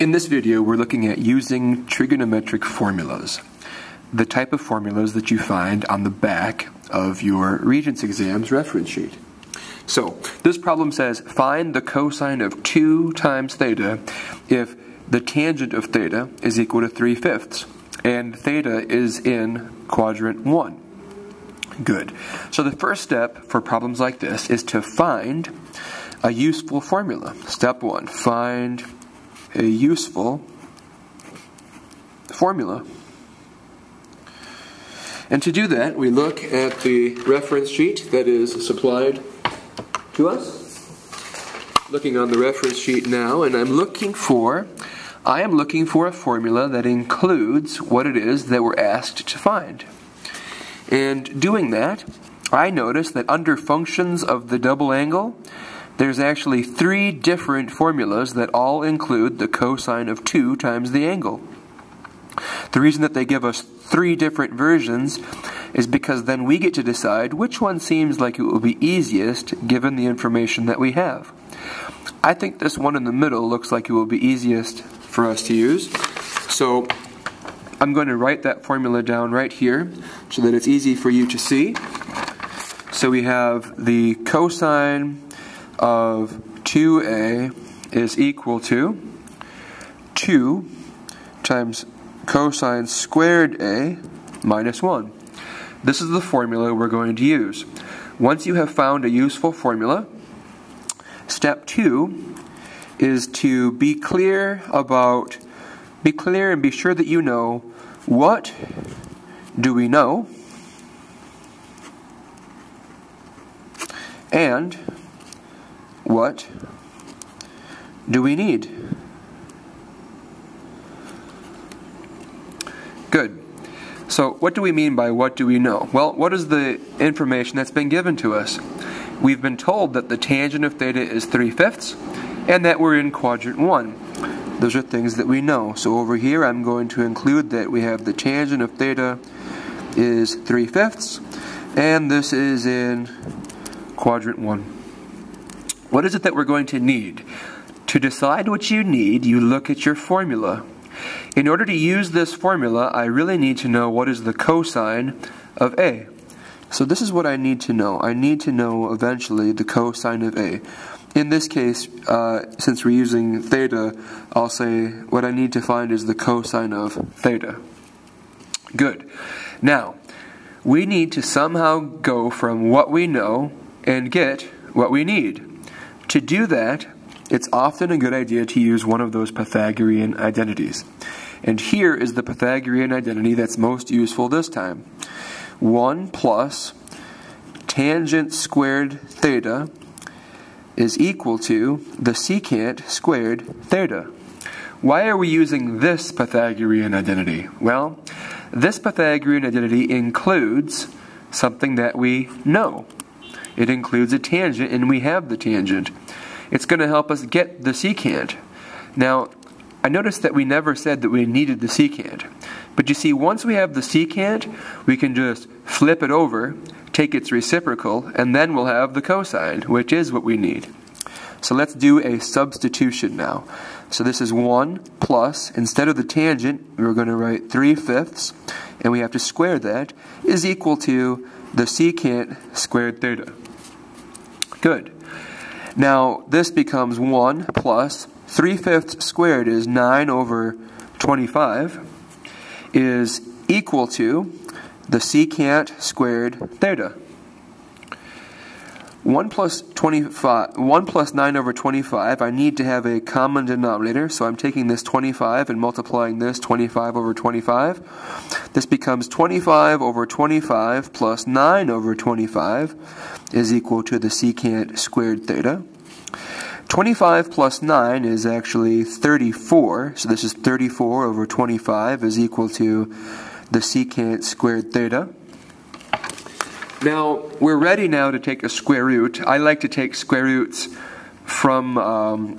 In this video, we're looking at using trigonometric formulas, the type of formulas that you find on the back of your Regents exams reference sheet. So, this problem says, find the cosine of 2 times theta if the tangent of theta is equal to 3/5, and theta is in quadrant 1. Good. So the first step for problems like this is to find a useful formula. Step 1, find a useful formula. And to do that, we look at the reference sheet that is supplied to us. Looking on the reference sheet now, and I am looking for a formula that includes what it is that we're asked to find. And doing that, I notice that under functions of the double angle, there's actually 3 different formulas that all include the cosine of 2 times the angle. The reason that they give us 3 different versions is because then we get to decide which one seems like it will be easiest given the information that we have. I think this one in the middle looks like it will be easiest for us to use. So I'm going to write that formula down right here so that it's easy for you to see. So we have the cosine of 2a is equal to 2 times cosine squared a minus 1. This is the formula we're going to use. Once you have found a useful formula, step 2 is to be clear and be sure that you know what do we know and what do we need. Good. So what do we mean by what do we know? Well, what is the information that's been given to us? We've been told that the tangent of theta is 3/5 and that we're in quadrant 1. Those are things that we know. So over here I'm going to include that we have the tangent of theta is 3/5 and this is in quadrant 1. What is it that we're going to need? To decide what you need, you look at your formula. In order to use this formula, I really need to know what is the cosine of A. So this is what I need to know. I need to know eventually the cosine of A. In this case, since we're using theta, I'll say what I need to find is the cosine of theta. Good. Now, we need to somehow go from what we know and get what we need. To do that, it's often a good idea to use one of those Pythagorean identities. And here is the Pythagorean identity that's most useful this time. 1 plus tangent squared theta is equal to the secant squared theta. Why are we using this Pythagorean identity? Well, this Pythagorean identity includes something that we know. It includes a tangent, and we have the tangent. It's going to help us get the secant. Now, I noticed that we never said that we needed the secant. But you see, once we have the secant, we can just flip it over, take its reciprocal, and then we'll have the cosine, which is what we need. So let's do a substitution now. So this is 1 plus, instead of the tangent, we're going to write 3/5, and we have to square that, is equal to the secant squared theta. Good. Now, this becomes 1 plus 3/5 squared is 9 over 25 is equal to the secant squared theta. 1 plus 9 over 25, I need to have a common denominator, so I'm taking this 25 and multiplying this 25 over 25. This becomes 25 over 25 plus 9 over 25 is equal to the secant squared theta. 25 plus 9 is actually 34, so this is 34 over 25 is equal to the secant squared theta. Now, we're ready now to take a square root. I like to take square roots so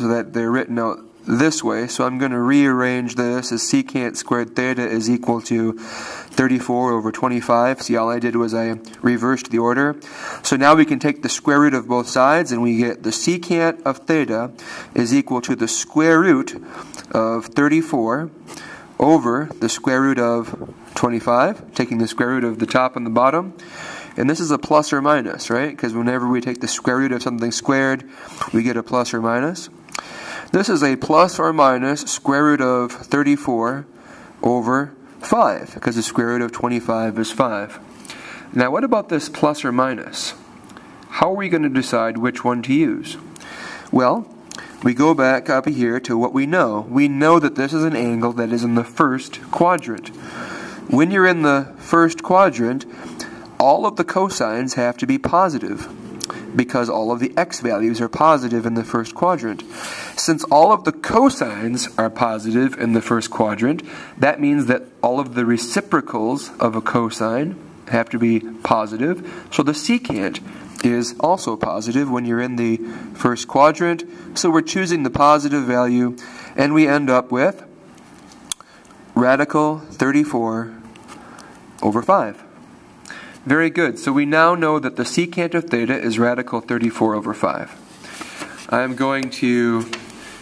that they're written out this way, so I'm going to rearrange this as secant squared theta is equal to 34 over 25. See, all I did was I reversed the order. So now we can take the square root of both sides, and we get the secant of theta is equal to the square root of 34 over the square root of 25, taking the square root of the top and the bottom. And this is a plus or minus, right? Because whenever we take the square root of something squared, we get a plus or minus. This is a plus or minus square root of 34 over 5, because the square root of 25 is 5. Now what about this plus or minus? How are we going to decide which one to use? Well, we go back up here to what we know. We know that this is an angle that is in the first quadrant. When you're in the first quadrant, all of the cosines have to be positive, because all of the x values are positive in the first quadrant. Since all of the cosines are positive in the first quadrant, that means that all of the reciprocals of a cosine have to be positive. So the secant is also positive when you're in the first quadrant. So we're choosing the positive value, and we end up with radical 34 over 5. Very good. So we now know that the secant of theta is radical 34 over 5. I'm going to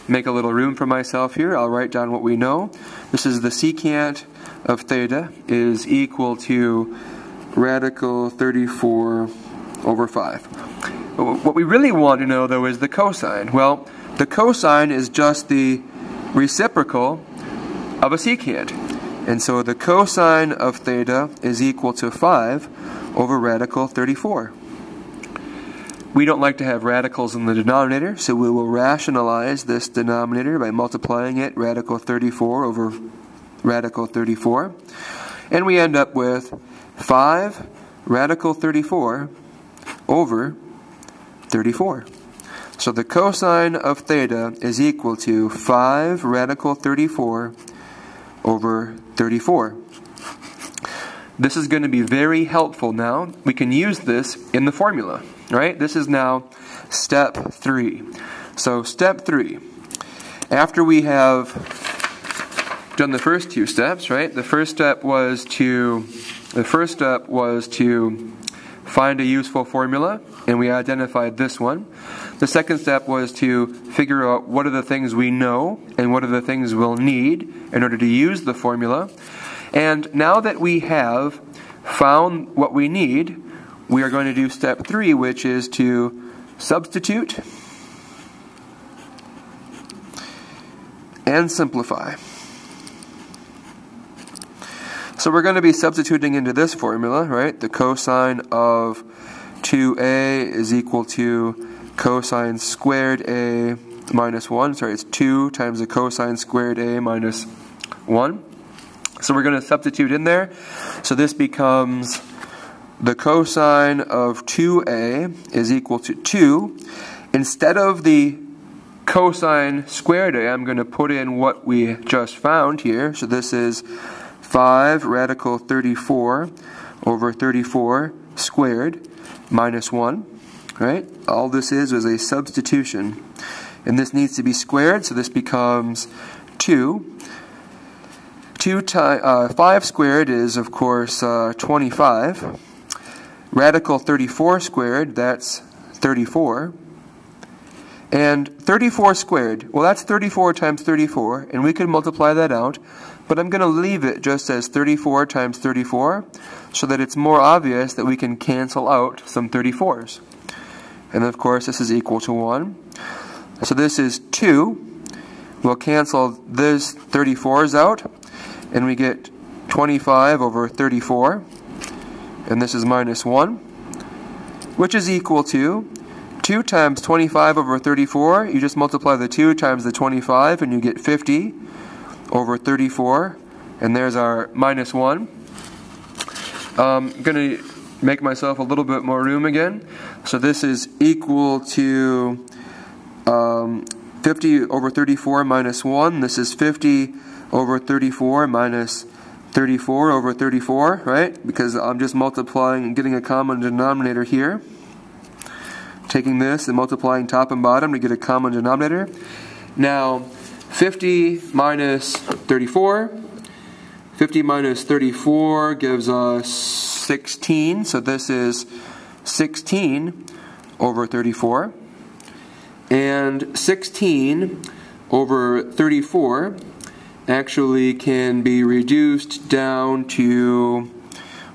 make a little room for myself here. I'll write down what we know. This is the secant of theta is equal to radical 34 over 5. What we really want to know, though, is the cosine. Well, the cosine is just the reciprocal of a secant. And so the cosine of theta is equal to 5 over radical 34. We don't like to have radicals in the denominator, so we will rationalize this denominator by multiplying it radical 34 over radical 34. And we end up with 5 radical 34 over 34. So the cosine of theta is equal to 5 radical 34 over 34. This is going to be very helpful now. We can use this in the formula, right? This is now step 3. So step 3. After we have done the first two steps, right? The first step was to find a useful formula, and we identified this one. The second step was to figure out what are the things we know and what are the things we'll need in order to use the formula. And now that we have found what we need, we are going to do step 3, which is to substitute and simplify. So we're going to be substituting into this formula, right? The cosine of 2a is equal to cosine squared a minus 1. Sorry, it's 2 times the cosine squared a minus 1. So we're going to substitute in there. So this becomes the cosine of 2a is equal to 2. Instead of the cosine squared a, I'm going to put in what we just found here. So this is 5 radical 34 over 34 squared minus 1. Right? All this is a substitution. And this needs to be squared, so this becomes 2. 5 squared is, of course, 25. Radical 34 squared, that's 34. And 34 squared, well, that's 34 times 34, and we could multiply that out. But I'm going to leave it just as 34 times 34, so that it's more obvious that we can cancel out some 34s. And of course, this is equal to 1. So this is 2. We'll cancel these 34s out, and we get 25 over 34. And this is minus 1, which is equal to 2 times 25 over 34. You just multiply the 2 times the 25, and you get 50 over 34. And there's our minus 1. I'm going to make myself a little bit more room again. So this is equal to 50 over 34 minus 1. This is 50 over 34 minus 34 over 34, right? Because I'm just multiplying and getting a common denominator here. Taking this and multiplying top and bottom to get a common denominator. Now, 50 minus 34. 50 minus 34 gives us 16, so this is 16 over 34. And 16 over 34 actually can be reduced down to,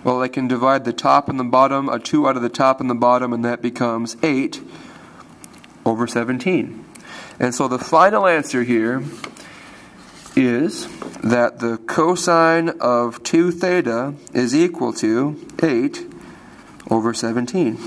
well, I can divide the top and the bottom, a 2 out of the top and the bottom, and that becomes 8 over 17. And so the final answer here is that the cosine of 2 theta is equal to 8 over 17.